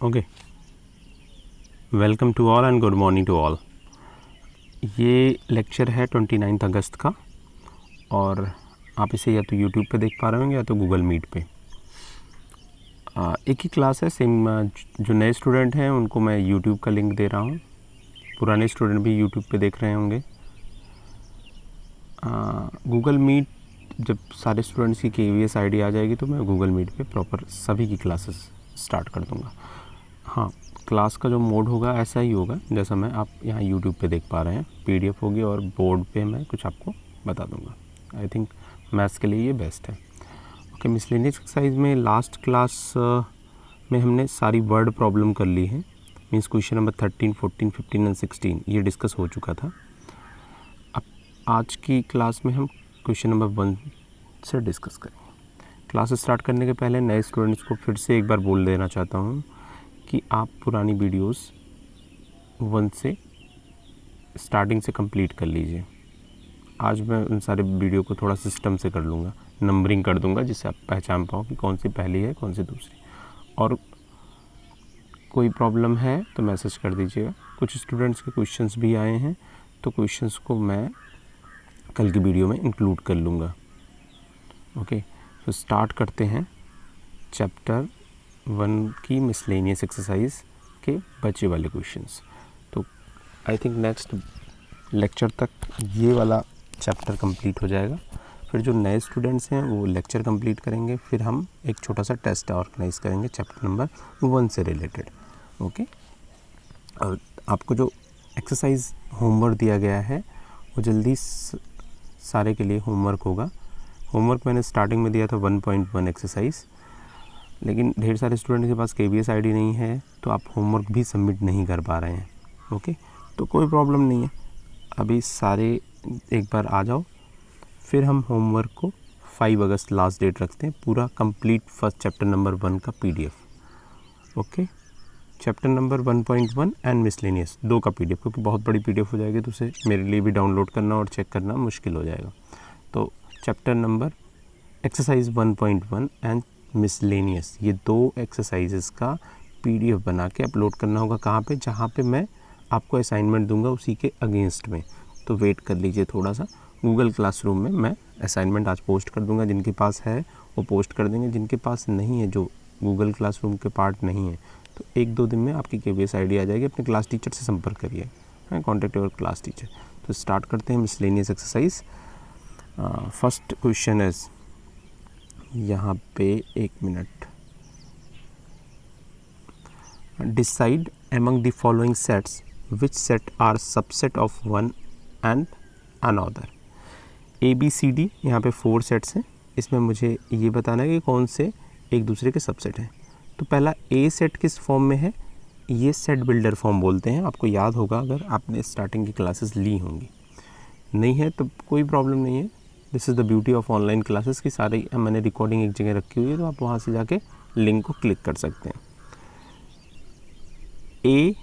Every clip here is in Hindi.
Okay, welcome to all and good morning to all. ये लेक्चर है 29 अगस्त का और आप इसे या तो यूट्यूब पे देख पा रहे होंगे या तो गूगल मीट पे। एक ही क्लास है सेम। जो नए स्टूडेंट हैं उनको मैं यूट्यूब का लिंक दे रहा हूँ, पुराने स्टूडेंट भी यूट्यूब पे देख रहे होंगे। गूगल मीट जब सारे स्टूडेंट्स की KVS आईडी आ जाएगी तो मैं गूगल मीट पे प्रॉपर सभी की क्लासेस स्टार्ट कर दूँगा। हाँ, क्लास का जो मोड होगा ऐसा ही होगा जैसा मैं आप यहाँ यूट्यूब पे देख पा रहे हैं। PDF होगी और बोर्ड पे मैं कुछ आपको बता दूँगा। आई थिंक मैथ्स के लिए ये बेस्ट है। ओके, मिसलेनियस एक्सरसाइज में लास्ट क्लास में हमने सारी वर्ड प्रॉब्लम कर ली है। मीन्स क्वेश्चन नंबर 13, 14, 15 एंड 16 ये डिस्कस हो चुका था। अब आज की क्लास में हम क्वेश्चन नंबर 1 से डिस्कस करेंगे। क्लास स्टार्ट करने के पहले नए स्टूडेंट्स को फिर से एक बार बोल देना चाहता हूँ कि आप पुरानी वीडियोस 1 से स्टार्टिंग से कंप्लीट कर लीजिए। आज मैं उन सारे वीडियो को थोड़ा सिस्टम से कर लूँगा, नंबरिंग कर दूँगा जिससे आप पहचान पाओ कि कौन सी पहली है कौन सी दूसरी। और कोई प्रॉब्लम है तो मैसेज कर दीजिएगा। कुछ स्टूडेंट्स के क्वेश्चंस भी आए हैं तो क्वेश्चंस को मैं कल की वीडियो में इंक्लूड कर लूँगा। ओके, तो स्टार्ट करते हैं चैप्टर 1 की मिसलेनियस एक्सरसाइज के बचे वाले क्वेश्चंस। तो आई थिंक नेक्स्ट लेक्चर तक ये वाला चैप्टर कंप्लीट हो जाएगा। फिर जो नए स्टूडेंट्स हैं वो लेक्चर कंप्लीट करेंगे, फिर हम एक छोटा सा टेस्ट ऑर्गेनाइज करेंगे चैप्टर नंबर 1 से रिलेटेड। ओके, और आपको जो एक्सरसाइज होमवर्क दिया गया है वो जल्दी सारे के लिए होमवर्क होगा। होमवर्क मैंने स्टार्टिंग में दिया था 1.1 एक्सरसाइज, लेकिन ढेर सारे स्टूडेंट के पास KVS आईडी नहीं है तो आप होमवर्क भी सबमिट नहीं कर पा रहे हैं। ओके, तो कोई प्रॉब्लम नहीं है, अभी सारे एक बार आ जाओ। फिर हम होमवर्क को 5 अगस्त लास्ट डेट रखते हैं, पूरा कंप्लीट फर्स्ट चैप्टर नंबर 1 का PDF। Okay, chapter number 1.1 and miscellaneous 2 का PDF, क्योंकि बहुत बड़ी PDF हो जाएगी तो उसे मेरे लिए भी डाउनलोड करना और चेक करना मुश्किल हो जाएगा। तो chapter number exercise 1.1 and miscellaneous ये 2 एक्सरसाइजेस का PDF बना के अपलोड करना होगा। कहाँ पे? जहाँ पे मैं आपको असाइनमेंट दूंगा उसी के अगेंस्ट में। तो वेट कर लीजिए थोड़ा सा। गूगल क्लासरूम में मैं असाइनमेंट आज पोस्ट कर दूंगा, जिनके पास है वो पोस्ट कर देंगे, जिनके पास नहीं है, जो गूगल क्लासरूम के पार्ट नहीं है, तो 1-2 दिन में आपकी KVS आईडी आ जाएगी। अपने क्लास टीचर से संपर्क करिए, कॉन्टेक्ट योर क्लास टीचर। तो स्टार्ट करते हैं miscellaneous exercise. First question is यहाँ पे 1 minute. Decide among the following sets which set are subset of one and another। ABCD यहाँ पे 4 सेट्स हैं। इसमें मुझे ये बताना है कि कौन से एक दूसरे के सबसेट हैं। तो पहला A सेट किस फॉर्म में है? ये सेट बिल्डर फॉर्म बोलते हैं। आपको याद होगा अगर आपने स्टार्टिंग की क्लासेस ली होंगी। नहीं है तो कोई प्रॉब्लम नहीं है। This is the beauty of online classes की सारी मैंने रिकॉर्डिंग एक जगह रखी हुई है, तो आप वहाँ से जाके लिंक को क्लिक कर सकते हैं। A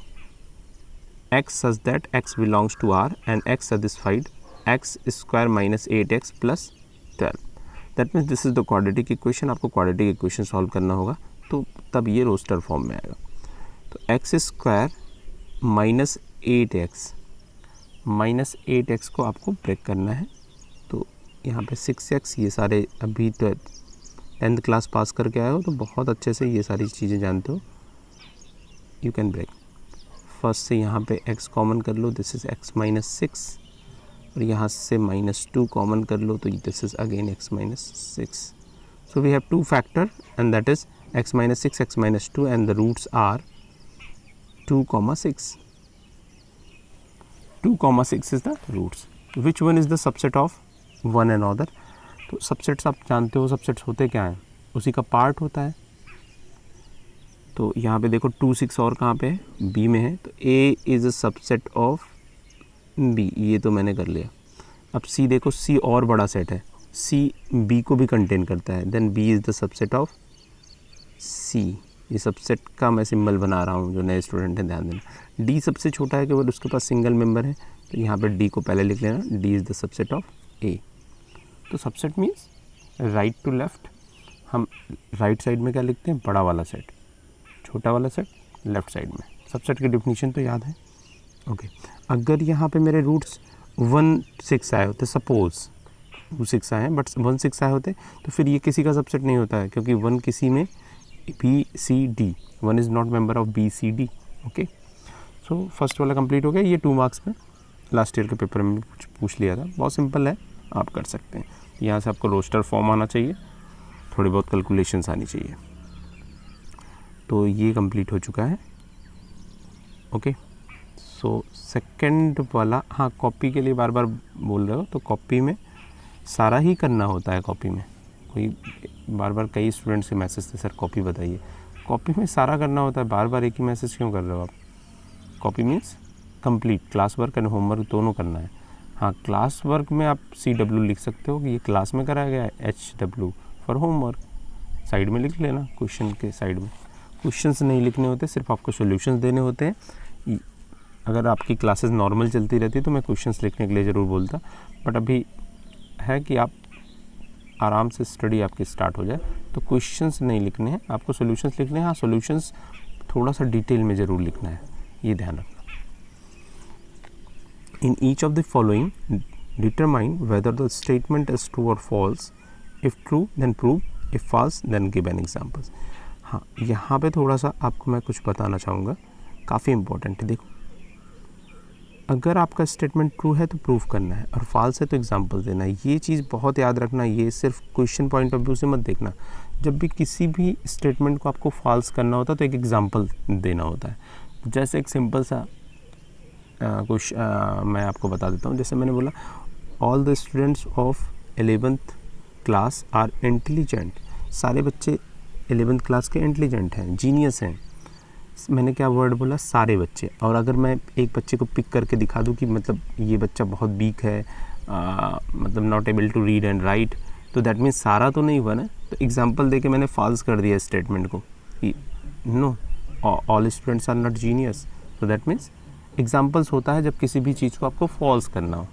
x such that x belongs to R and x satisfied x square minus 8x plus 12। That means this is the quadratic equation. आपको क्वाड्रेटिक इक्वेशन सॉल्व करना होगा तो तब ये रोस्टर फॉर्म में आएगा। तो एक्स स्क्वायर माइनस 8x को आपको ब्रेक करना है। तो यहाँ पे 6x, ये सारे अभी तो 10th क्लास पास करके आए हो तो बहुत अच्छे से ये सारी चीज़ें जानते हो। You can break. फर्स्ट से यहाँ पे x कॉमन कर लो, दिस इज़ x माइनस 6, और यहाँ से -2 कॉमन कर लो तो this is again x minus 6। So we have 2 factor and that is x minus 6, x minus 2 and the roots are 2,6। 2,6 is the roots. Which one is the subset of one and other? तो सबसेट्स आप जानते हो, सबसेट्स होते क्या हैं? उसी का पार्ट होता है। तो यहाँ पे देखो 2, 6 और कहाँ पे है? B में है। तो A is a subset of B, ये तो मैंने कर लिया। अब C देखो, C और बड़ा सेट है, C B को भी कंटेन करता है। Then B is the subset of C। ये सबसेट का मैं सिंबल बना रहा हूँ, जो नए स्टूडेंट हैं ध्यान देना। D सबसे छोटा है, केवल उसके पास सिंगल मेंबर है, तो यहाँ पर D को पहले लिख लेना। D is the subset of A। तो subset means right to left. हम राइट साइड में क्या लिखते हैं? बड़ा वाला सेट, छोटा वाला सेट लेफ्ट साइड में। सबसेट की डिफिनीशन तो याद है। ओके, अगर यहाँ पे मेरे रूट्स 1 6 आए होते, सपोज 6 आए हैं बट 1 6 आए होते, तो फिर ये किसी का सबसेट नहीं होता है, क्योंकि 1 किसी में BCD, 1 is not member of BCD। Okay, so first वाला कंप्लीट हो गया। ये 2 मार्क्स में लास्ट ईयर के पेपर में पूछ लिया था, बहुत सिंपल है, आप कर सकते हैं। यहाँ से आपको रोस्टर फॉर्म आना चाहिए, थोड़ी बहुत कैलकुलेशंस आनी चाहिए। तो ये कंप्लीट हो चुका है। ओके, सो सेकंड वाला, हाँ कॉपी के लिए बार बार बोल रहे हो, तो कॉपी में सारा ही करना होता है। कॉपी में कोई बार बार, कई स्टूडेंट्स के मैसेज थे, सर कॉपी बताइए। कॉपी में सारा करना होता है, बार बार एक ही मैसेज क्यों कर रहे हो आप? Copy means complete, class work and homework दोनों करना है। हाँ, क्लास वर्क में आप CW लिख सकते हो कि ये क्लास में कराया गया है, HW फॉर होमवर्क साइड में लिख लेना, क्वेश्चन के साइड में। क्वेश्चंस नहीं लिखने होते, सिर्फ आपको सॉल्यूशंस देने होते हैं। अगर आपकी क्लासेस नॉर्मल चलती रहती तो मैं क्वेश्चंस लिखने के लिए ज़रूर बोलता, बट अभी है कि आप आराम से स्टडी आपकी स्टार्ट हो जाए, तो क्वेश्चंस नहीं लिखने हैं, आपको सॉल्यूशंस लिखने हैं। हाँ, सॉल्यूशंस थोड़ा सा डिटेल में ज़रूर लिखना है, ये ध्यान रखना। In each of the following, determine whether the statement is true or false. If true, then prove. If false, then give an examples. हाँ, यहाँ पे थोड़ा सा आपको मैं कुछ बताना चाहूँगा, काफ़ी इम्पोर्टेंट है। देखो, अगर आपका स्टेटमेंट ट्रू है तो प्रूफ करना है, और फॉल्स है तो एग्जांपल देना है। ये चीज़ बहुत याद रखना, ये सिर्फ क्वेश्चन पॉइंट ऑफ व्यू से मत देखना। जब भी किसी भी स्टेटमेंट को आपको फॉल्स करना होता है तो एक एग्जांपल देना होता है। जैसे एक सिंपल सा कुछ मैं आपको बता देता हूँ। जैसे मैंने बोला, all the students of 11th class are intelligent. सारे बच्चे 11th क्लास के इंटेलिजेंट हैं, जीनियस हैं। मैंने क्या वर्ड बोला? सारे बच्चे। और अगर मैं एक बच्चे को पिक करके दिखा दूँ कि मतलब ये बच्चा बहुत वीक है, मतलब not able to read and write, तो दैट मीन्स सारा तो नहीं हुआ ना। तो एग्जांपल देके मैंने फॉल्स कर दिया स्टेटमेंट को कि no, all students are not genius. तो दैट मीन्स एग्जाम्पल्स होता है जब किसी भी चीज़ को आपको फॉल्स करना हो।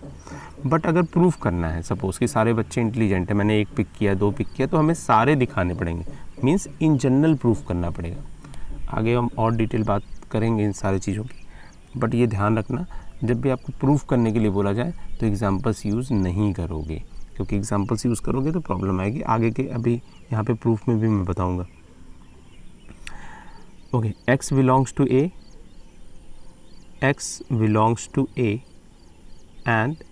बट अगर प्रूफ करना है, सपोज़ कि सारे बच्चे इंटेलिजेंट हैं, मैंने 1 पिक किया, 2 पिक किया, तो हमें सारे दिखाने पड़ेंगे, मीन्स इन जनरल प्रूफ करना पड़ेगा। आगे हम और डिटेल बात करेंगे इन सारी चीज़ों की, बट ये ध्यान रखना, जब भी आपको प्रूफ करने के लिए बोला जाए तो एग्जाम्पल्स यूज़ नहीं करोगे, क्योंकि एग्जाम्पल्स यूज़ करोगे तो प्रॉब्लम आएगी आगे के। अभी यहाँ पे प्रूफ में भी मैं बताऊँगा। Okay, X belongs to A, X belongs to A and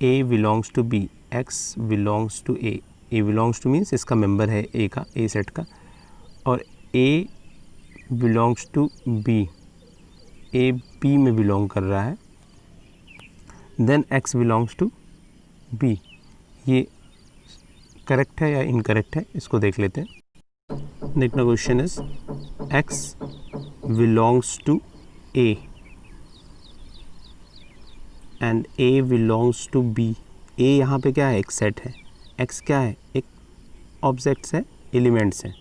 A belongs to B. X belongs to A. A belongs to means इसका मेंबर है A का, A सेट का, और A belongs to B. A B में बिलोंग कर रहा है। Then X belongs to B. ये करेक्ट है या इनकरेक्ट है, इसको देख लेते हैं। देखना, question is X belongs to A and A belongs to B. A यहाँ पे क्या है? एक सेट है। X क्या है? एक ऑब्जेक्ट्स है, एलिमेंट्स हैं।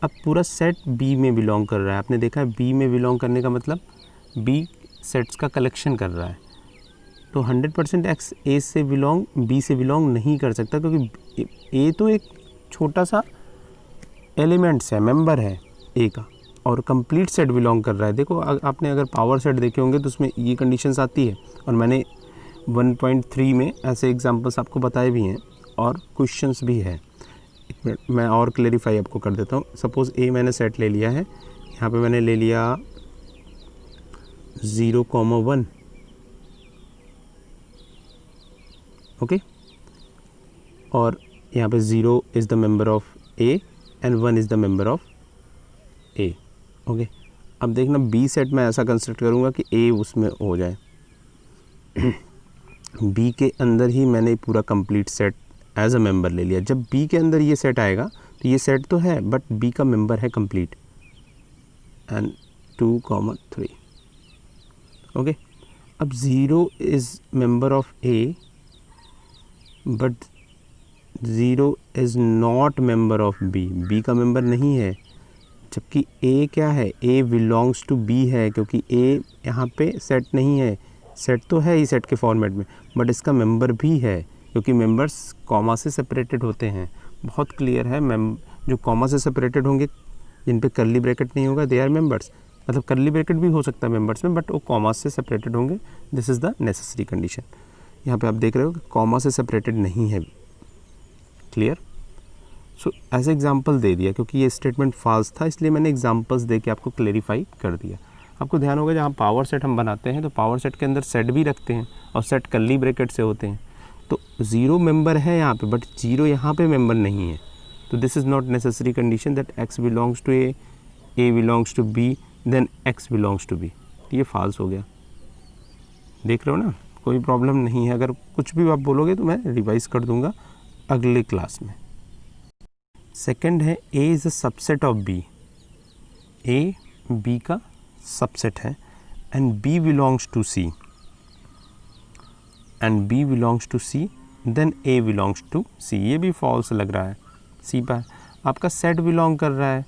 अब पूरा सेट B में बिलोंग कर रहा है। आपने देखा है B में बिलोंग करने का मतलब B सेट्स का कलेक्शन कर रहा है। तो 100% X A से बिलोंग B से बिलोंग नहीं कर सकता, क्योंकि A तो एक छोटा सा एलिमेंट्स है, मेंबर है A का, और कंप्लीट सेट बिलोंग कर रहा है। देखो, आपने अगर पावर सेट देखे होंगे तो उसमें ये कंडीशंस आती है, और मैंने 1.3 में ऐसे एग्जांपल्स आपको बताए भी हैं और क्वेश्चंस भी है। एक मिनट, मैं और क्लेरिफाई आपको कर देता हूँ। सपोज़ A मैंने सेट ले लिया है, यहाँ पे मैंने ले लिया 0,1, ओके, और यहाँ पे 0 is the member of A and 1 is the member of A, okay. अब देखना, B सेट में ऐसा कंस्ट्रक्ट करूँगा कि A उसमें हो जाए। B के अंदर ही मैंने पूरा complete set as a member ले लिया। जब B के अंदर ये सेट आएगा तो ये सेट तो है, बट B का मेंबर है कंप्लीट, एंड 2,3, ओके। अब 0 is member of A, but 0 is not member of B। B का मेंबर नहीं है, जबकि A क्या है? A बिलोंग्स टू B है, क्योंकि A यहाँ पे सेट नहीं है। सेट तो है ही सेट के फॉर्मेट में, बट इसका मेंबर भी है, क्योंकि मेंबर्स कॉमा से सेपरेटेड होते हैं। बहुत क्लियर है, जो कॉमा से सेपरेटेड होंगे, जिन पे कर्ली ब्रैकेट नहीं होगा, दे आर मेंबर्स। मतलब कर्ली ब्रैकेट भी हो सकता है मेंबर्स में, बट वो कॉमा से सेपरेटेड होंगे। This is the necessary condition. यहाँ पे आप देख रहे हो कि कॉमा से सेपरेटेड नहीं है। क्लियर? सो एज एग्जाम्पल दे दिया, क्योंकि ये स्टेटमेंट फॉल्स था इसलिए मैंने एग्जाम्पल्स दे के आपको क्लेरिफाई कर दिया। आपको ध्यान होगा जहाँ पावर सेट हम बनाते हैं तो पावर सेट के अंदर सेट भी रखते हैं और सेट कर्ली ब्रैकेट से होते हैं। तो 0 मेंबर है यहाँ पे, बट 0 यहाँ पे मेंबर नहीं है। तो this is not necessary condition that x belongs to a belongs to b, then x belongs to b। ये फॉल्स हो गया। देख रहे हो ना, कोई प्रॉब्लम नहीं है। अगर कुछ भी आप बोलोगे तो मैं रिवाइज कर दूंगा अगले क्लास में। सेकंड है a is a subset of b। a b का सबसेट है and b belongs to c and b belongs to c, then a belongs to c। ये भी फॉल्स लग रहा है। सी पर आपका सेट बिलोंग कर रहा है,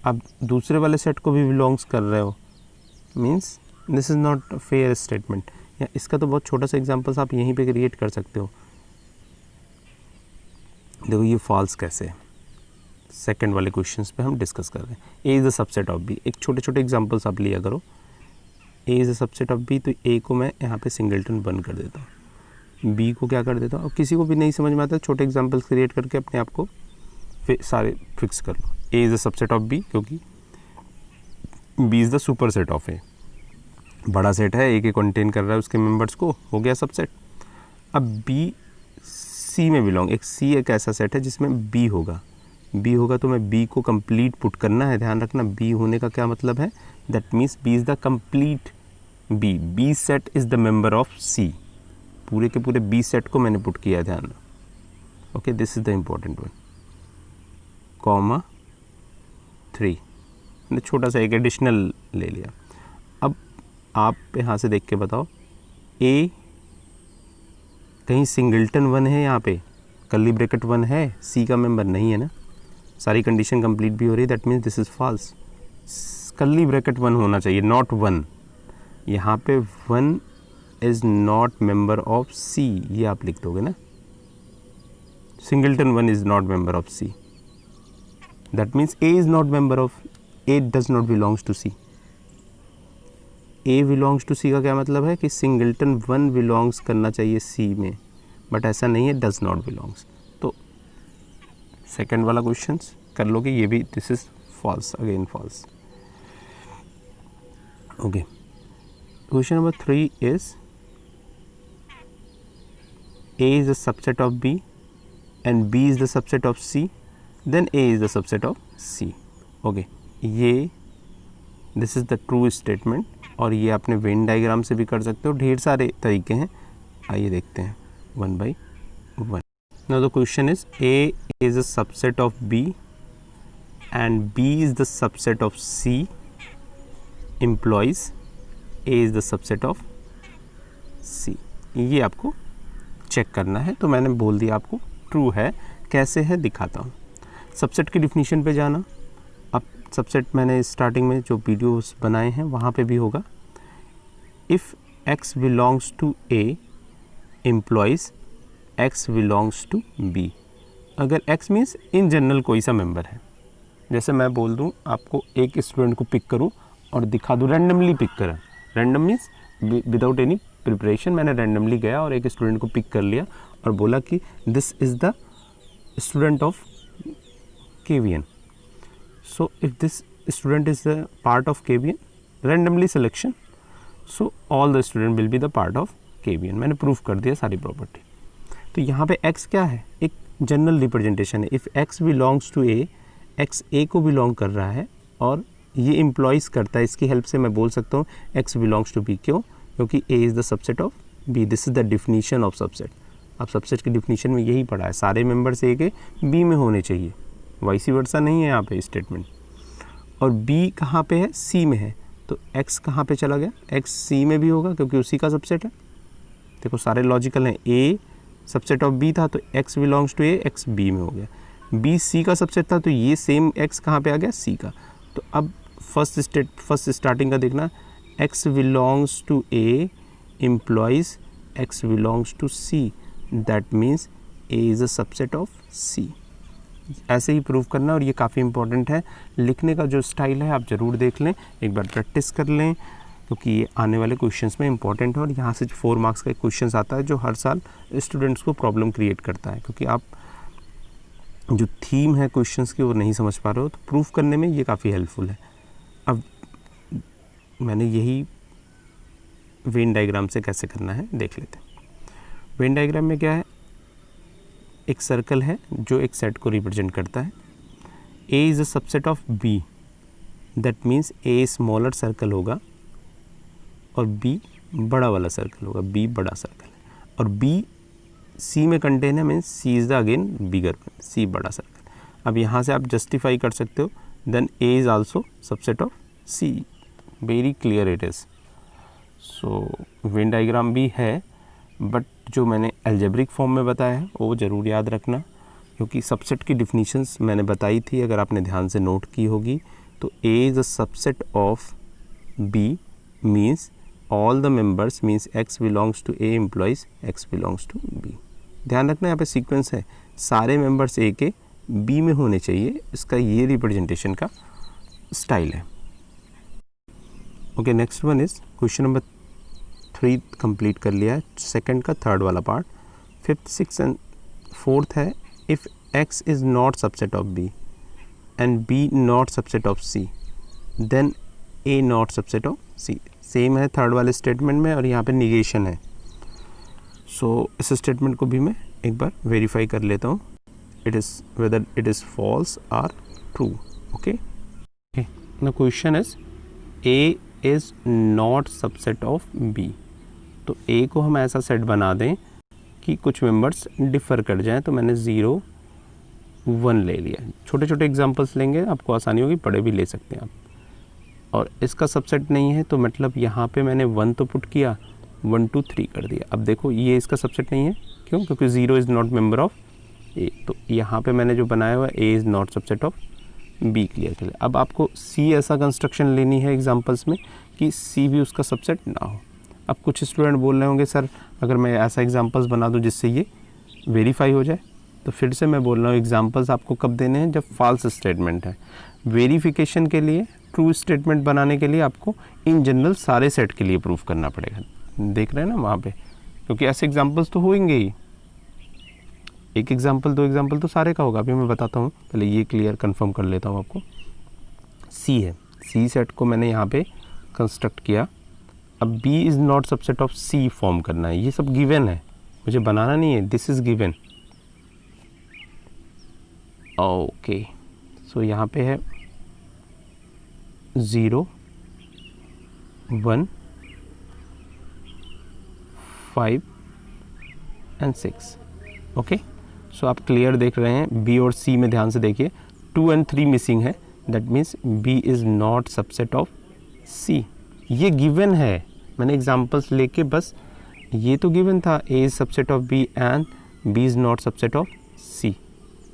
आप दूसरे वाले सेट को भी बिलोंग्स कर रहे हो, means this is not fair statement. या इसका तो बहुत छोटा सा एग्जांपल्स आप यहीं पे क्रिएट कर सकते हो। देखो ये फॉल्स कैसे है, सेकंड वाले क्वेश्चंस पे हम डिस्कस कर रहे हैं। A is the subset of B. एक छोटे छोटे एग्जांपल्स आप लिया करो। A is the subset of B, तो ए को मैं यहाँ पे सिंगलटन बंद कर देता हूँ, बी को क्या कर देता हूँ। और किसी को भी नहीं समझ में आता छोटे एग्जांपल्स क्रिएट करके अपने आप को सारे फिक्स कर लो। A is the subset of B, क्योंकि B is the super set of A. बड़ा सेट है, ए के कंटेन कर रहा है उसके मेंबर्स को, हो गया सबसेट। अब बी सी में बिलोंग, एक ऐसा सेट है जिसमें बी होगा। बी होगा तो मैं बी को कंप्लीट पुट करना है। ध्यान रखना बी होने का क्या मतलब है, that means B is the complete B. B set is the member of C. पूरे के पूरे बी सेट को मैंने पुट किया है, ध्यान रखो। Okay, this is the important one. Comma 3, मैंने छोटा सा एक एडिशनल ले लिया। अब आप यहाँ से देख के बताओ, ए कहीं सिंगलटन 1 है, यहाँ पे कर्ली ब्रैकेट 1 है, सी का मेंबर नहीं है ना। सारी कंडीशन कंप्लीट भी हो रही है, that means this is false. Curly bracket 1 होना चाहिए, नॉट 1। यहाँ पे 1 is not member of C, ये आप लिख दोगे ना। Singleton 1 is not member of C, that means A is not member of, A does not belongs to C. A belongs to C का क्या मतलब है कि सिंगलटन 1 बिलोंग्स करना चाहिए सी में, बट ऐसा नहीं है, डज नॉट बिलोंग्स। तो सेकंड वाला क्वेश्चन कर लोगे, ये भी this is false, again false. Okay, question number 3 is A is the subset of B and B is the subset of C, then A is the subset of C. Okay, ये this is the true statement, और ये आपने वेन डायग्राम से भी कर सकते हो। ढेर सारे तरीके हैं, आइए देखते हैं 1 by 1। Now the question is A is a subset of B and B is the subset of C, implies A is the subset of C. ये आपको चेक करना है, तो मैंने बोल दिया आपको ट्रू है। कैसे है दिखाता हूँ। सबसेट की डिफिनीशन पे जाना। अब सबसेट मैंने स्टार्टिंग में जो वीडियोस बनाए हैं वहाँ पे भी होगा। If x belongs to a implies x belongs to b। अगर x मीन्स इन जनरल कोई सा मेंबर है, जैसे मैं बोल दूँ आपको एक स्टूडेंट को पिक करूँ और दिखा दूँ, रैंडमली पिक करें। Random means without any preparation, मैंने रैंडमली गया और एक स्टूडेंट को पिक कर लिया और बोला कि this is the student of KVN. So if this student is a part of KVN, randomly selection, so all the student will be the part of KVN. मैंने प्रूफ कर दिया सारी प्रॉपर्टी। तो यहाँ पे x क्या है, एक जनरल रिप्रेजेंटेशन है। If x belongs to a, x a को बिलोंग कर रहा है और ये इम्प्लॉइज करता है, इसकी हेल्प से मैं बोल सकता हूँ x बिलोंग्स टू b। क्यों? क्योंकि a is the subset of b। This is the definition of subset. अब सबसेट की डिफिनीशन में यही पढ़ा है, सारे मेंबर्स a के b में होने चाहिए, वाइसी वर्सा नहीं है यहाँ पे स्टेटमेंट। और b कहाँ पे है, c में है, तो x कहाँ पे चला गया, x c में भी होगा क्योंकि उसी का सबसेट है। देखो सारे लॉजिकल हैं। a सबसेट ऑफ b था तो x belongs to a, x b में हो गया। b c का सबसेट था तो ये सेम x कहाँ पे आ गया, c का। तो अब फर्स्ट स्टार्टिंग का देखना, x belongs to a implies x belongs to c, that means a is a subset of c। ऐसे ही प्रूव करना, और ये काफ़ी इंपॉर्टेंट है। लिखने का जो स्टाइल है आप ज़रूर देख लें, एक बार प्रैक्टिस कर लें, क्योंकि ये आने वाले क्वेश्चंस में इंपॉर्टेंट है। और यहाँ से 4 मार्क्स का एक क्वेश्चन आता है जो हर साल स्टूडेंट्स को प्रॉब्लम क्रिएट करता है, क्योंकि आप जो थीम है क्वेश्चंस की वो नहीं समझ पा रहे हो, तो प्रूफ करने में ये काफ़ी हेल्पफुल है। अब मैंने यही वेन डायग्राम से कैसे करना है देख लेते हैं। वेन डायग्राम में क्या है, एक सर्कल है जो एक सेट को रिप्रेजेंट करता है। A is a subset of B, that means A smaller circle होगा और बी बड़ा वाला सर्कल होगा, बी बड़ा सर्कल है, और बी सी में कंटेन है, means C is the again bigger one, C बड़ा सर्कल। अब यहाँ से आप जस्टिफाई कर सकते हो, then A is also subset of C, very clear it is. So when diagram भी है, बट जो मैंने एल्जेब्रिक फॉर्म में बताया है वो ज़रूर याद रखना, क्योंकि सबसेट की डिफिनीशंस मैंने बताई थी, अगर आपने ध्यान से नोट की होगी। तो A is a subset of B means all the members, means X belongs to A implies X belongs to B. ध्यान रखना यहाँ पे सीक्वेंस है, सारे मेंबर्स ए के बी में होने चाहिए, इसका ये रिप्रेजेंटेशन का स्टाइल है। Okay, next one is question number 3 complete कर लिया है, सेकंड का थर्ड वाला part. 5th 6th and 4th है, if x is not subset of b and b not subset of c then a not subset of c। Same है थर्ड वाले स्टेटमेंट में, और यहाँ पे निगेशन है। सो इस स्टेटमेंट को भी मैं एक बार वेरीफाई कर लेता हूँ, it is whether it is false or true. Okay, now question is a is not subset of b। तो a को हम ऐसा सेट बना दें कि कुछ मेंबर्स डिफ़र कर जाएं, तो मैंने 0 1 ले लिया। छोटे छोटे एग्जांपल्स लेंगे, आपको आसानी होगी, बड़े भी ले सकते हैं आप। और इसका सबसेट नहीं है, तो मतलब यहाँ पे मैंने 1 तो पुट किया, 1 2 3 कर दिया। अब देखो ये इसका सबसेट नहीं है, क्यों? क्योंकि 0 is not member of a। तो यहाँ पे मैंने जो बनाया हुआ है a is not subset of b, clear कर लिया। अब आपको c ऐसा कंस्ट्रक्शन लेनी है एग्जांपल्स में कि c भी उसका सबसेट ना हो। अब कुछ स्टूडेंट बोल रहे होंगे सर अगर मैं ऐसा एग्जांपल्स बना दूं जिससे ये वेरीफाई हो जाए, तो फिर से मैं बोल रहा हूँ एग्जांपल्स आपको कब देने हैं, जब फॉल्स स्टेटमेंट है। वेरिफिकेशन के लिए, ट्रू स्टेटमेंट बनाने के लिए आपको इन जनरल सारे सेट के लिए प्रूफ करना पड़ेगा। देख रहे हैं ना वहाँ पे, क्योंकि ऐसे एग्जांपल्स तो होंगे ही, एक एग्जांपल 2 एग्जांपल तो सारे का होगा। अभी मैं बताता हूँ, पहले ये क्लियर कंफर्म कर लेता हूँ आपको। सी है, सी सेट को मैंने यहाँ पे कंस्ट्रक्ट किया। अब B is not subset of C form करना है, ये सब गिवन है, मुझे बनाना नहीं है, दिस इज़ गिवन। ओके, सो यहाँ पे है 0 1 5 एंड 6। ओके, सो आप क्लियर देख रहे हैं, B और C में ध्यान से देखिए, 2 and 3 मिसिंग है, that means B is not subset of C। ये गिवन है, मैंने एग्जांपल्स लेके बस, ये तो गिवन था A is subset of B and B is not subset of C,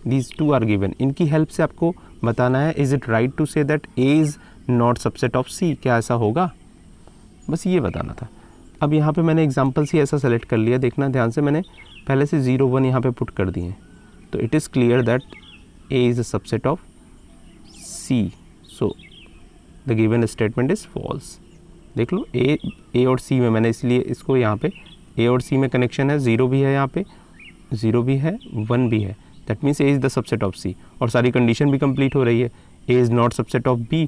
these 2 are given. इनकी हेल्प से आपको बताना है is it right to say that A is not subset of C, क्या ऐसा होगा, बस ये बताना था। अब यहाँ पे मैंने एग्जांपल्स ही ऐसा सेलेक्ट कर लिया, देखना ध्यान से, मैंने पहले से 0 1 यहाँ पे पुट कर दिए, तो it is clear that A is a subset of C, so the given statement is false. देख लो ए और सी में मैंने इसलिए इसको यहाँ पे ए और सी में कनेक्शन है, 0 भी है यहाँ पे, 0 भी है 1 भी है, that means A is the subset of C, और सारी कंडीशन भी कंप्लीट हो रही है। A is not subset of B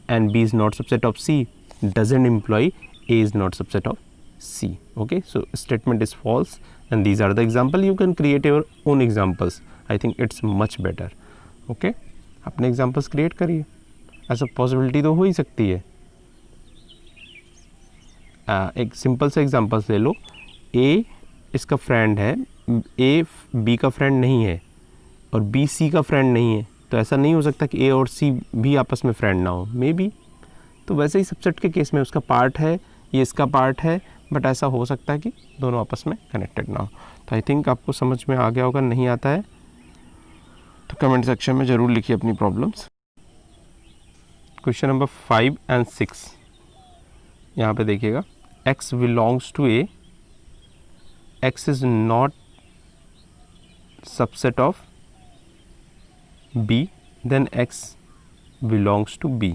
and B is not subset of C doesn't imply A is not subset of C. Okay, so statement is false and these are the example, you can create your own examples, I think it's much better. Okay, अपने एग्जाम्पल्स क्रिएट करिए, ऐसा पॉसिबिलिटी तो हो ही सकती है। एक सिंपल से एग्जांपल्स ले लो, ए इसका फ्रेंड है, ए बी का फ्रेंड नहीं है और बी सी का फ्रेंड नहीं है, तो ऐसा नहीं हो सकता कि ए और सी भी आपस में फ्रेंड ना हो, मे बी। तो वैसे ही सबसेट के केस में उसका पार्ट है, ये इसका पार्ट है, बट ऐसा हो सकता है कि दोनों आपस में कनेक्टेड ना हो। तो आई थिंक आपको समझ में आ गया होगा, नहीं आता है तो कमेंट सेक्शन में ज़रूर लिखिए अपनी प्रॉब्लम्स। क्वेश्चन नंबर 5 and 6 यहाँ पे देखिएगा, x belongs to A, x is not subset of B, then X belongs to B।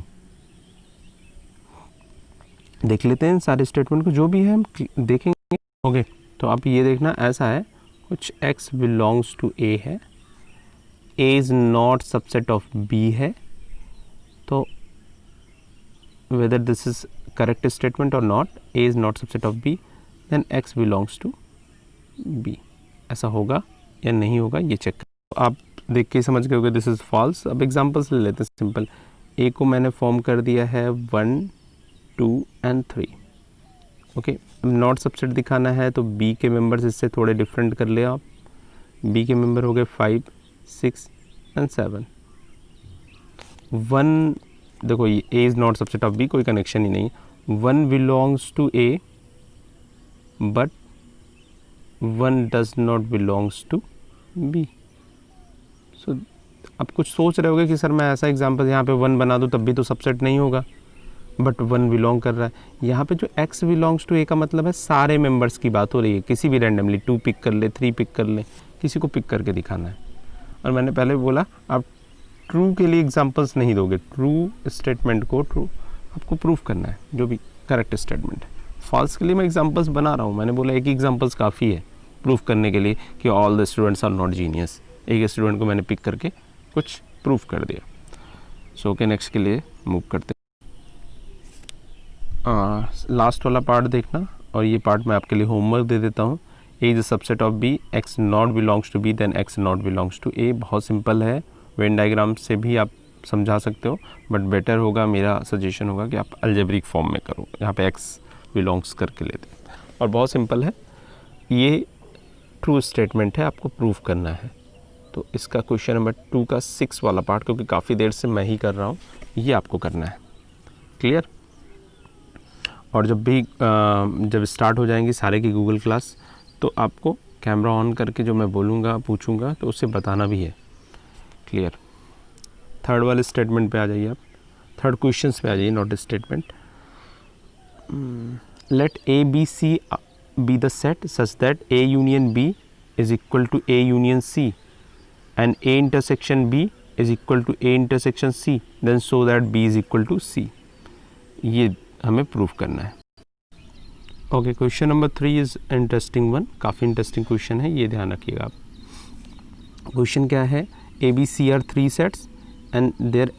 देख लेते हैं सारे स्टेटमेंट को, जो भी है हम देखेंगे। ओके, तो आप ये देखना ऐसा है, कुछ X belongs to A है, A is not subset of B है, तो whether this is correct statement or not, A is not subset of B, then X belongs to B। ऐसा होगा या नहीं होगा ये चेक कर, आप देख के समझ गए होगे दिस इज़ फॉल्स। अब एग्जांपल्स ले लेते हैं सिंपल। ए को मैंने फॉर्म कर दिया है 1, 2 and 3। ओके, नॉट सबसेट दिखाना है तो बी के मेंबर्स इससे थोड़े डिफरेंट कर ले आप। बी के मेंबर हो गए 5, 6 and 7। 1 देखो, ये A is not subset of B, कोई कनेक्शन ही नहीं। 1 belongs to A but 1 does not belongs to B. सो आप कुछ सोच रहे होगे कि सर मैं ऐसा एग्जांपल यहाँ पे 1 बना दूँ तब भी तो सबसेट नहीं होगा, बट 1 बिलोंग कर रहा है। यहाँ पे जो x बिलोंग्स टू a का मतलब है सारे मेंबर्स की बात हो रही है, किसी भी रैंडमली 2 पिक कर ले, 3 पिक कर ले, किसी को पिक करके दिखाना है। और मैंने पहले भी बोला आप ट्रू के लिए एग्जांपल्स नहीं दोगे, ट्रू स्टेटमेंट को ट्रू आपको प्रूफ करना है, जो भी करेक्ट स्टेटमेंट है। फॉल्स के लिए मैं एग्जांपल्स बना रहा हूँ, मैंने बोला एक ही एग्जांपल्स काफ़ी है प्रूफ करने के लिए कि all the students are not genius. एक स्टूडेंट को मैंने पिक करके कुछ प्रूफ कर दिया। सो ओके, नेक्स्ट के लिए मूव करते हैं। लास्ट वाला पार्ट देखना, और ये पार्ट मैं आपके लिए होमवर्क दे देता हूँ। A is a subset of B, X not belongs to B, then X not belongs to A. बहुत सिंपल है, वेन डायग्राम से भी आप समझा सकते हो, बट बेटर होगा, मेरा सजेशन होगा कि आप अलजेब्रिक फॉर्म में करो, यहाँ पे एक्स बिलोंग्स करके लेते हैं। और बहुत सिंपल है, ये ट्रू स्टेटमेंट है, आपको प्रूफ करना है। तो इसका क्वेश्चन नंबर 2 का 6 वाला पार्ट, क्योंकि काफ़ी देर से मैं ही कर रहा हूँ, ये आपको करना है। क्लियर? और जब स्टार्ट हो जाएंगी सारे की गूगल क्लास, तो आपको कैमरा ऑन करके जो मैं बोलूँगा पूछूँगा तो उससे बताना भी है। क्लियर? थर्ड वाले स्टेटमेंट पे आ जाइए आप, थर्ड क्वेश्चन पे आ जाइए, not statement. Let A B C be the set such that A union B is equal to A union C and A intersection B is equal to A intersection C, then show that B is equal to C। ये हमें प्रूफ करना है। Okay, question number 3 is interesting one, काफ़ी इंटरेस्टिंग क्वेश्चन है, ये ध्यान रखिएगा आप। क्वेश्चन क्या है? A B C are 3 sets and their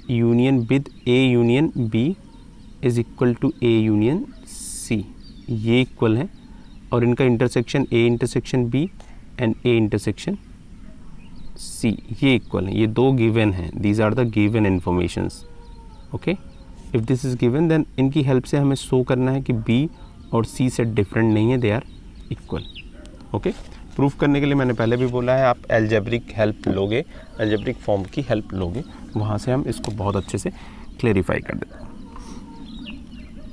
union with A union B is equal to A union C। ये इक्वल है, और इनका intersection A intersection B and A intersection C ये इक्वल है। ये दो गिवन हैं, these are the given informations. Okay, if this is given then इनकी हेल्प से हमें शो करना है कि B और C सेट डिफरेंट नहीं है, they are equal. Okay, proof करने के लिए मैंने पहले भी बोला है आप एल्जेब्रिक हेल्प लोगे, एल्जेब्रिक फॉर्म की हेल्प लोगे, वहाँ से हम इसको बहुत अच्छे से क्लेरिफाई कर देते हैं।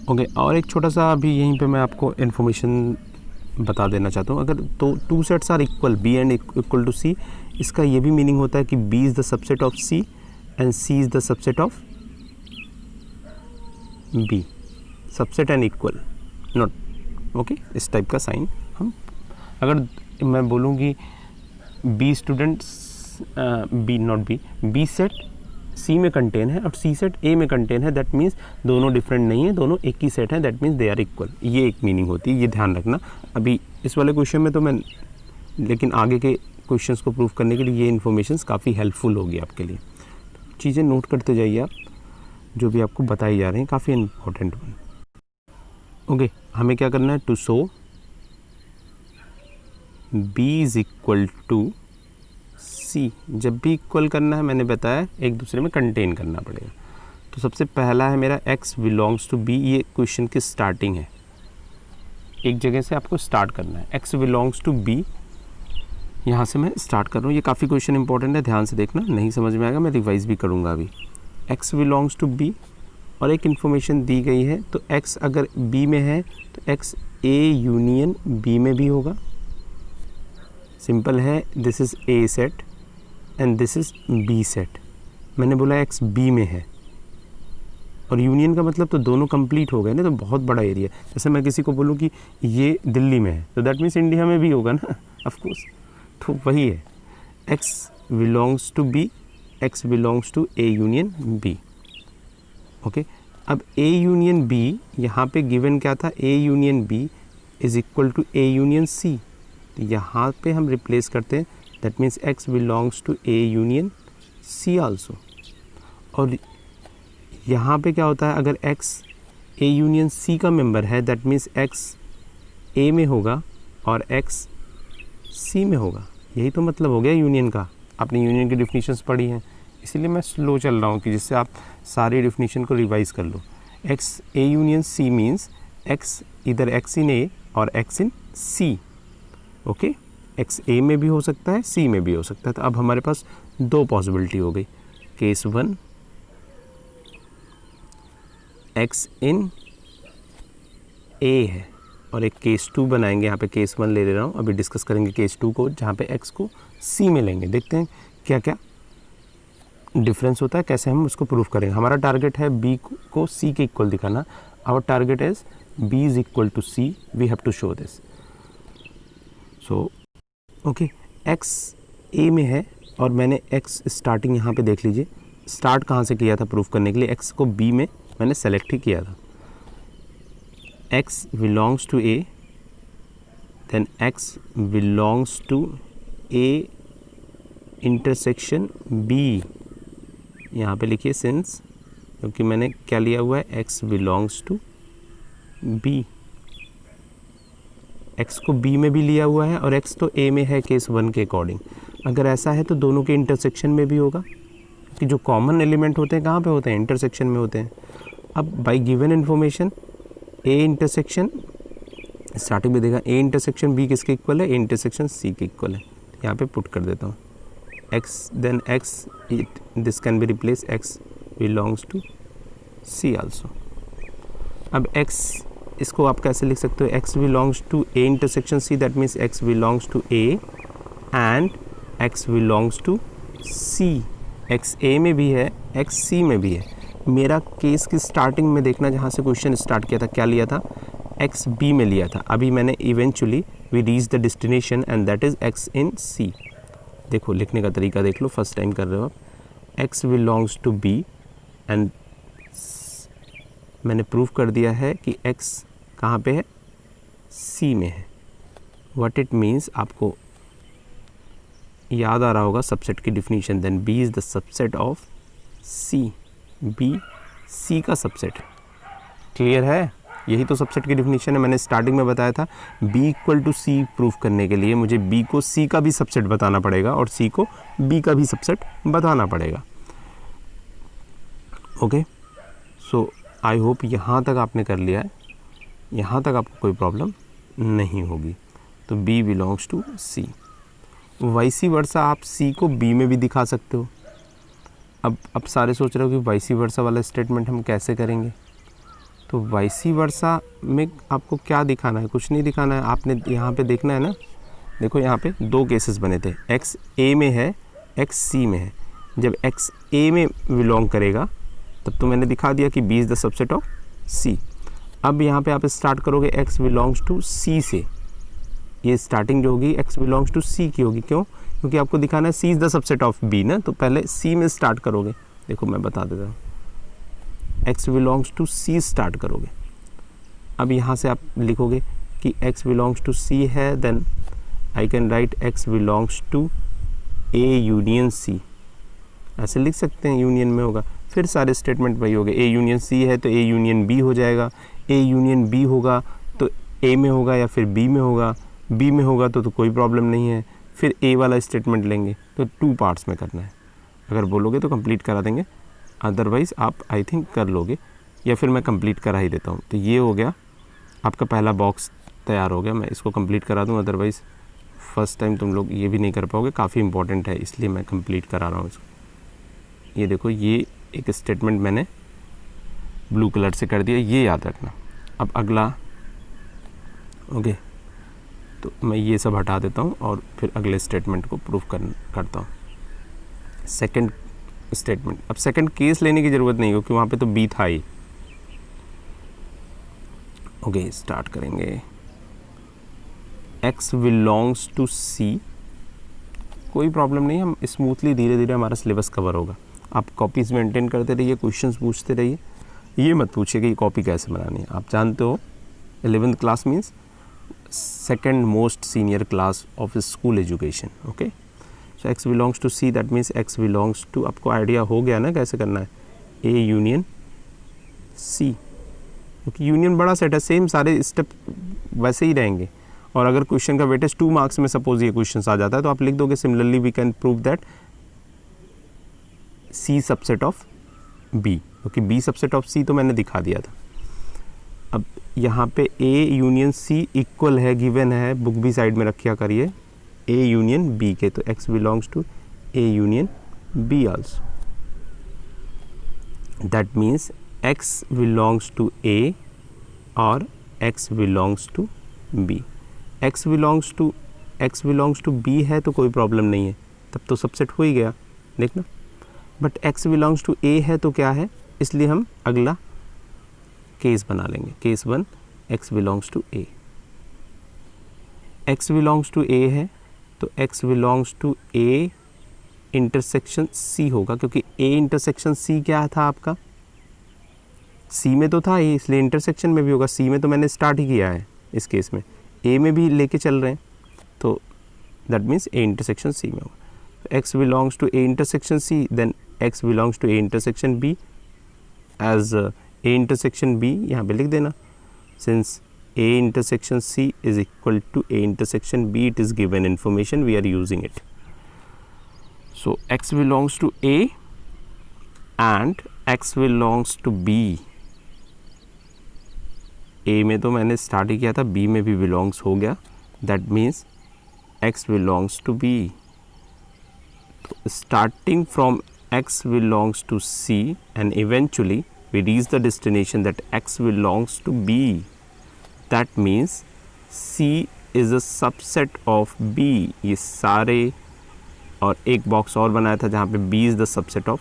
ओके, और एक छोटा सा अभी यहीं पे मैं आपको इन्फॉर्मेशन बता देना चाहता हूँ। अगर तो 2 sets are equal, B and equal to C, इसका ये भी मीनिंग होता है कि B is the subset of C and C is the subset of B। Subset and equal, not. Okay, इस टाइप का साइन हम, अगर मैं बोलूँ कि B students B set C में कंटेन है और C सेट A में कंटेन है, दैट मीन्स दोनों डिफरेंट नहीं है, दोनों एक ही सेट है, that means they are equal. ये एक मीनिंग होती है, ये ध्यान रखना। अभी इस वाले क्वेश्चन में तो मैं, लेकिन आगे के क्वेश्चंस को प्रूफ करने के लिए ये इन्फॉर्मेशंस काफ़ी हेल्पफुल होगी आपके लिए। चीज़ें नोट करते जाइए आप, जो भी आपको बताई जा रही हैं, काफ़ी इम्पोर्टेंट वन। ओके, हमें क्या करना है? To show B is equal to C। जब भी इक्वल करना है, मैंने बताया एक दूसरे में कंटेन करना पड़ेगा। तो सबसे पहला है मेरा x बिलोंग्स टू B, ये क्वेश्चन की स्टार्टिंग है, एक जगह से आपको स्टार्ट करना है। x बिलोंग्स टू B, यहाँ से मैं स्टार्ट कर रहा हूँ। ये काफ़ी क्वेश्चन इंपॉर्टेंट है, ध्यान से देखना, नहीं समझ में आएगा मैं रिवाइज भी करूँगा अभी। x बिलोंग्स टू B और एक इन्फॉर्मेशन दी गई है, तो x अगर B में है तो x A यूनियन B में भी होगा। सिंपल है, this is A set and this is B set. मैंने बोला x B में है, और यूनियन का मतलब तो दोनों कंप्लीट हो गए ना, तो बहुत बड़ा एरिया। जैसे मैं किसी को बोलूँ कि ये दिल्ली में है, तो दैट मीन्स इंडिया में भी होगा ना, ऑफ कोर्स। तो वही है, x belongs to B x belongs to A union B। Okay, अब A यूनियन B यहाँ पे गिवन क्या था, A union B is equal to A union C। तो यहाँ पे हम रिप्लेस करते हैं, that means x belongs to A union C also. और यहाँ पे क्या होता है, अगर x A यूनियन C का मेंबर है, दैट मीन्स x A में होगा और x C में होगा। यही तो मतलब हो गया यूनियन का। आपने यूनियन की डिफिनीशंस पढ़ी हैं, इसीलिए मैं स्लो चल रहा हूँ कि जिससे आप सारी डिफिनीशन को रिवाइज कर लो। x A union C means x इधर x इन A और x in C। Okay, x A में भी हो सकता है, C में भी हो सकता है। तो अब हमारे पास दो पॉसिबिलिटी हो गई, केस 1 x इन A है और एक केस 2 बनाएंगे। यहाँ पे केस 1 ले रहा हूँ, अभी डिस्कस करेंगे केस 2 को, जहाँ पे x को C में लेंगे। देखते हैं क्या क्या डिफरेंस होता है, कैसे हम उसको प्रूफ करेंगे। हमारा टारगेट है b को c के इक्वल दिखाना। Our target is b is equal to c, we have to show this. So okay, x a में है और मैंने x स्टार्टिंग यहाँ पे देख लीजिए, स्टार्ट कहाँ से किया था प्रूफ करने के लिए, x को b में मैंने सेलेक्ट ही किया था। x belongs to a, then x belongs to a intersection b। यहाँ पे लिखिए सिंस, क्योंकि मैंने क्या लिया हुआ है, x belongs to b। x को b में भी लिया हुआ है और x तो a में है केस 1 के अकॉर्डिंग। अगर ऐसा है तो दोनों के इंटरसेक्शन में भी होगा, कि जो कॉमन एलिमेंट होते हैं कहाँ पे होते हैं, इंटरसेक्शन में होते हैं। अब bye given information a intersection, starting में देखा a इंटरसेक्शन b किसके इक्वल है, a इंटरसेक्शन c के इक्वल है। यहाँ पे पुट कर देता हूँ x, then x, this can be replaced, x belongs to c also। अब x इसको आप कैसे लिख सकते हो, x belongs to a intersection c, that means x belongs to a and x belongs to c। x a में भी है, x c में भी है। मेरा केस की स्टार्टिंग में देखना, जहाँ से क्वेश्चन स्टार्ट किया था, क्या लिया था, x b में लिया था। अभी मैंने eventually we reach the destination and that is x in c। देखो लिखने का तरीका देख लो, फर्स्ट टाइम कर रहे हो आप, x belongs to b and मैंने प्रूव कर दिया है कि x कहाँ पे है, c में है। व्हाट इट मीन्स, आपको याद आ रहा होगा सबसेट की definition, then b is the subset of c। b c का सबसेट है। क्लियर है, यही तो सबसेट की डिफिनीशन है। मैंने स्टार्टिंग में बताया था b equal to c proof करने के लिए मुझे b को c का भी सबसेट बताना पड़ेगा और c को b का भी सबसेट बताना पड़ेगा। ओके, सो आई होप यहाँ तक आपने कर लिया है, यहाँ तक आपको कोई प्रॉब्लम नहीं होगी। तो b बिलोंग्स टू c। वाइसी वर्सा आप c को b में भी दिखा सकते हो। अब सारे सोच रहे हो कि वाइसी वर्सा वाला स्टेटमेंट हम कैसे करेंगे। तो वाइसी वर्सा में आपको क्या दिखाना है, कुछ नहीं दिखाना है, आपने यहाँ पे देखना है ना। देखो यहाँ पे दो केसेस बने थे, x a में है, x c में है। जब x a में बिलोंग करेगा तब तो मैंने दिखा दिया कि b is the subset of c। अब यहाँ पे आप स्टार्ट करोगे x बिलोंग्स टू c से, ये स्टार्टिंग जो होगी x बिलोंग्स टू c की होगी। क्यों, क्योंकि आपको दिखाना है c is the subset of b ना, तो पहले c में स्टार्ट करोगे। देखो मैं बता देता हूँ, x belongs to c start करोगे। अब यहाँ से आप लिखोगे कि x बिलोंग्स टू c है, then I can write x belongs to a union c, ऐसे लिख सकते हैं, यूनियन में होगा। फिर सारे स्टेटमेंट वही हो गए, a यूनियन c है तो a यूनियन b हो जाएगा, a यूनियन b होगा तो a में होगा या फिर b में होगा, b में होगा तो कोई प्रॉब्लम नहीं है। फिर a वाला स्टेटमेंट लेंगे, तो 2 पार्ट्स में करना है। अगर बोलोगे तो कंप्लीट करा देंगे, अदरवाइज़ आप आई थिंक कर लोगे, या फिर मैं कंप्लीट करा ही देता हूँ। तो ये हो गया आपका पहला बॉक्स तैयार हो गया, मैं इसको कंप्लीट करा दूँ, अदरवाइज़ फर्स्ट टाइम तुम लोग ये भी नहीं कर पाओगे। काफ़ी इंपॉर्टेंट है इसलिए मैं कंप्लीट करा रहा हूँ इसको। ये देखो, ये एक स्टेटमेंट मैंने ब्लू कलर से कर दिया, ये याद रखना। अब अगला, ओके, तो मैं ये सब हटा देता हूँ और फिर अगले स्टेटमेंट को प्रूफ करता हूँ। सेकंड स्टेटमेंट, अब सेकंड केस लेने की ज़रूरत नहीं, क्योंकि वहाँ पे तो b था ही। ओके, स्टार्ट करेंगे। x बिलोंग्स टू c, कोई प्रॉब्लम नहीं, हम स्मूथली धीरे धीरे हमारा सिलेबस कवर होगा। आप कॉपीज़ मेंटेन करते रहिए, क्वेश्चंस पूछते रहिए, ये मत पूछिए कि ये कॉपी कैसे बनानी है। आप जानते हो 11th class means second most senior class of school education. Okay, so x belongs to C, that means x belongs to, आपको आइडिया हो गया ना कैसे करना है, A यूनियन C, क्योंकि यूनियन बड़ा सेट है, सेम सारे स्टेप वैसे ही रहेंगे। और अगर क्वेश्चन का वेटेज 2 मार्क्स में सपोज ये क्वेश्चन आ जाता है तो आप लिख दोगे similarly we can prove that C subset of B, क्योंकि B सबसेट ऑफ C तो मैंने दिखा दिया था। अब यहाँ पे A यूनियन C इक्वल है, गिवन है, बुक भी साइड में रखा करिए, A यूनियन B के, तो x belongs to A union B also, that means x belongs to A और x belongs to B। x belongs to B है तो कोई प्रॉब्लम नहीं है, तब तो सबसेट हो ही गया, देखना। But x belongs to A है तो क्या है, इसलिए हम अगला केस बना लेंगे, case 1 x belongs to A। x belongs to A है तो x belongs to A intersection C होगा, क्योंकि A इंटरसेक्शन C क्या था आपका, C में तो था ही, इसलिए इंटरसेक्शन में भी होगा। C में तो मैंने स्टार्ट ही किया है, इस केस में A में भी लेके चल रहे हैं, तो that means A intersection C में होगा। x belongs to A intersection C, then x belongs to A intersection B, as A intersection B यहाँ पे लिख देना, since A intersection C is equal to A intersection B, it is given information, we are using it. So x belongs to A and x belongs to B. A में तो मैंने स्टार्ट ही किया था, B में भी belongs हो गया, that means x belongs to B. तो starting from x belongs to C and eventually we reach the destination that x belongs to B. That means C is a subset of B. ये सारे, और एक बॉक्स और बनाया था जहाँ पे B is the subset of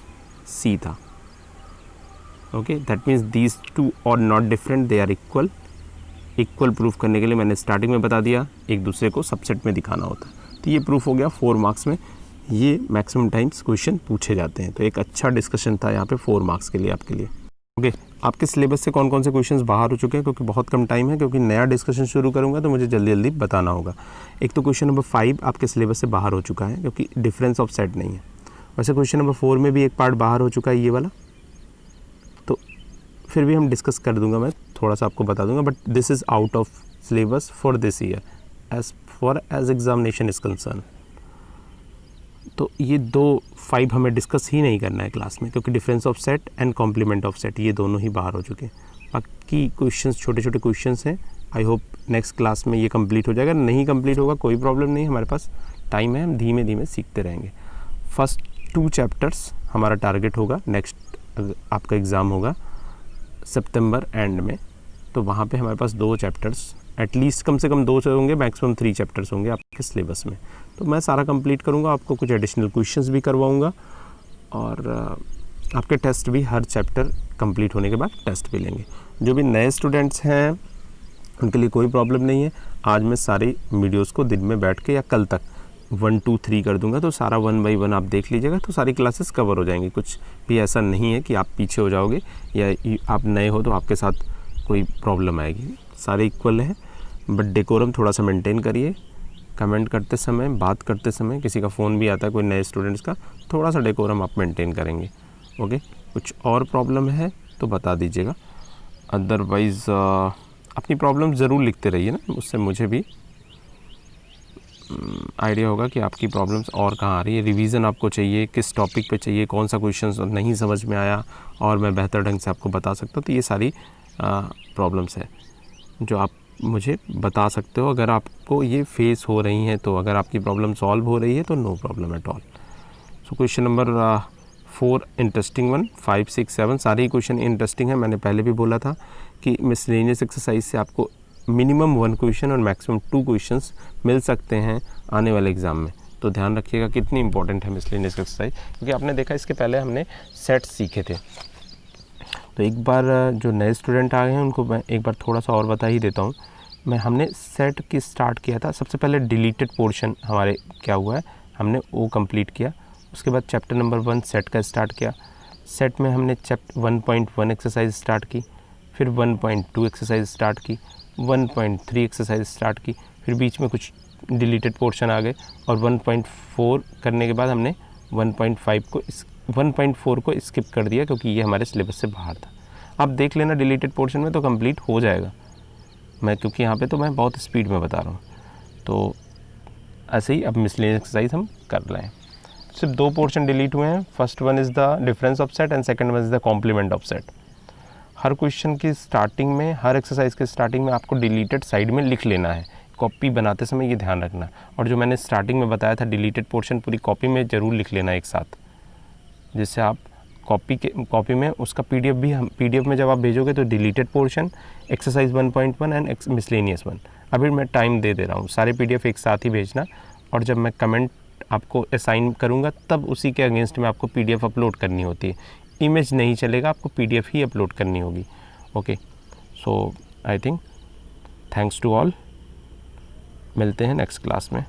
C था। Okay, that means these two are not different, they are equal. Equal proof करने के लिए मैंने स्टार्टिंग में बता दिया, एक दूसरे को सबसेट में दिखाना होता है, तो ये प्रूफ हो गया 4 मार्क्स में। ये मैक्सिमम टाइम्स क्वेश्चन पूछे जाते हैं, तो एक अच्छा डिस्कशन था यहाँ पे 4 मार्क्स के लिए आपके लिए। ओके, आपके सिलेबस से कौन कौन से क्वेश्चंस बाहर हो चुके हैं, क्योंकि बहुत कम टाइम है, क्योंकि नया डिस्कशन शुरू करूंगा तो मुझे जल्दी जल्दी बताना होगा। एक तो क्वेश्चन नंबर 5 आपके सिलेबस से बाहर हो चुका है, क्योंकि डिफरेंस ऑफ सेट नहीं है। वैसे क्वेश्चन नंबर 4 में भी एक पार्ट बाहर हो चुका है, ये वाला, तो फिर भी हम डिस्कस कर दूंगा, मैं थोड़ा सा आपको बता दूंगा, but this is out of syllabus for this year as for as examination is concern. तो ये 5 हमें डिस्कस ही नहीं करना है क्लास में, क्योंकि difference of set and complement of set ये दोनों ही बाहर हो चुके हैं। बाकी क्वेश्चंस छोटे छोटे क्वेश्चंस हैं, आई होप नेक्स्ट क्लास में ये कंप्लीट हो जाएगा। नहीं कंप्लीट होगा कोई प्रॉब्लम नहीं, हमारे पास टाइम है, हम धीमे धीमे सीखते रहेंगे। फर्स्ट 2 चैप्टर्स हमारा टारगेट होगा, नेक्स्ट आपका एग्ज़ाम होगा सितंबर एंड में, तो वहाँ पे हमारे पास 2 चैप्टर्स एटलीस्ट, कम से कम 2 होंगे, मैक्सिमम 3 चैप्टर्स होंगे आपके सिलेबस में, तो मैं सारा कंप्लीट करूँगा, आपको कुछ एडिशनल क्वेश्चंस भी करवाऊँगा, और आपके टेस्ट भी हर चैप्टर कंप्लीट होने के बाद टेस्ट भी लेंगे। जो भी नए स्टूडेंट्स हैं उनके लिए कोई प्रॉब्लम नहीं है, आज मैं सारी वीडियोज़ को दिन में बैठ के या कल तक 1 2 3 कर दूंगा, तो सारा 1 बाई 1 आप देख लीजिएगा, तो सारी क्लासेस कवर हो जाएंगी। कुछ भी ऐसा नहीं है कि आप पीछे हो जाओगे या आप नए हो तो आपके साथ कोई प्रॉब्लम आएगी, सारे इक्वल हैं, बट डेकोरम थोड़ा सा मेंटेन करिए। कमेंट करते समय, बात करते समय, किसी का फ़ोन भी आता है कोई नए स्टूडेंट्स का, थोड़ा सा डेकोरम आप मेंटेन करेंगे। ओके, कुछ और प्रॉब्लम है तो बता दीजिएगा, अदरवाइज़ अपनी प्रॉब्लम ज़रूर लिखते रहिए ना, उससे मुझे भी आइडिया होगा कि आपकी प्रॉब्लम्स और कहाँ आ रही है। रिवीजन आपको चाहिए, किस टॉपिक पे चाहिए, कौन सा क्वेश्चन नहीं समझ में आया और मैं बेहतर ढंग से आपको बता सकता हूँ, तो ये सारी प्रॉब्लम्स हैं जो आप मुझे बता सकते हो। अगर आपको ये फेस हो रही हैं, तो अगर आपकी प्रॉब्लम सॉल्व हो रही है तो no problem at all. So question number 4 interesting 1, 5 6 7 सारे ही क्वेश्चन इंटरेस्टिंग है। मैंने पहले भी बोला था कि मिसलेनियस एक्सरसाइज से आपको मिनिमम 1 क्वेश्चन और मैक्सिमम 2 क्वेश्चंस मिल सकते हैं आने वाले एग्ज़ाम में, तो ध्यान रखिएगा कितनी इंपॉर्टेंट है मिसलेनियस एक्सरसाइज, क्योंकि आपने देखा इसके पहले हमने सेट सीखे थे। तो एक बार जो नए स्टूडेंट आ गए हैं उनको मैं एक बार थोड़ा सा और बता ही देता हूँ। हमने सेट की स्टार्ट किया था, सबसे पहले डिलीटेड पोर्शन हमारे क्या हुआ है, हमने वो कंप्लीट किया। उसके बाद चैप्टर नंबर 1 सेट का स्टार्ट किया। सेट में हमने चैप्टर 1.1 एक्सरसाइज स्टार्ट की, फिर 1.2 एक्सरसाइज स्टार्ट की, 1.3 एक्सरसाइज स्टार्ट की, फिर बीच में कुछ डिलीटेड पोर्शन आ गए और 1.4 करने के बाद हमने 1.4 को स्किप कर दिया क्योंकि ये हमारे सिलेबस से बाहर था। आप देख लेना डिलीटेड पोर्शन में तो कंप्लीट हो जाएगा, मैं क्योंकि यहाँ पे तो मैं बहुत स्पीड में बता रहा हूँ। तो ऐसे ही अब मिसलेनियस एक्सरसाइज हम कर रहे हैं। सिर्फ 2 पोर्शन डिलीट हुए हैं। First one is the difference of set and second one is the complement of set. हर क्वेश्चन की स्टार्टिंग में, हर एक्सरसाइज के स्टार्टिंग में आपको डिलीटेड साइड में लिख लेना है, कॉपी बनाते समय ये ध्यान रखना। और जो मैंने स्टार्टिंग में बताया था डिलीटेड पोर्शन पूरी कॉपी में ज़रूर लिख लेना एक साथ, जिससे आप कॉपी में उसका पीडीएफ में जब आप भेजोगे तो deleted portion, exercise 1.1 and miscellaneous 1। अभी मैं टाइम दे दे रहा हूँ, सारे पीडीएफ एक साथ ही भेजना, और जब मैं कमेंट आपको असाइन करूँगा तब उसी के अगेंस्ट में आपको पीडीएफ अपलोड करनी होती है। इमेज नहीं चलेगा, आपको पीडीएफ ही अपलोड करनी होगी। Okay, so I think thanks to all, मिलते हैं नेक्स्ट क्लास में।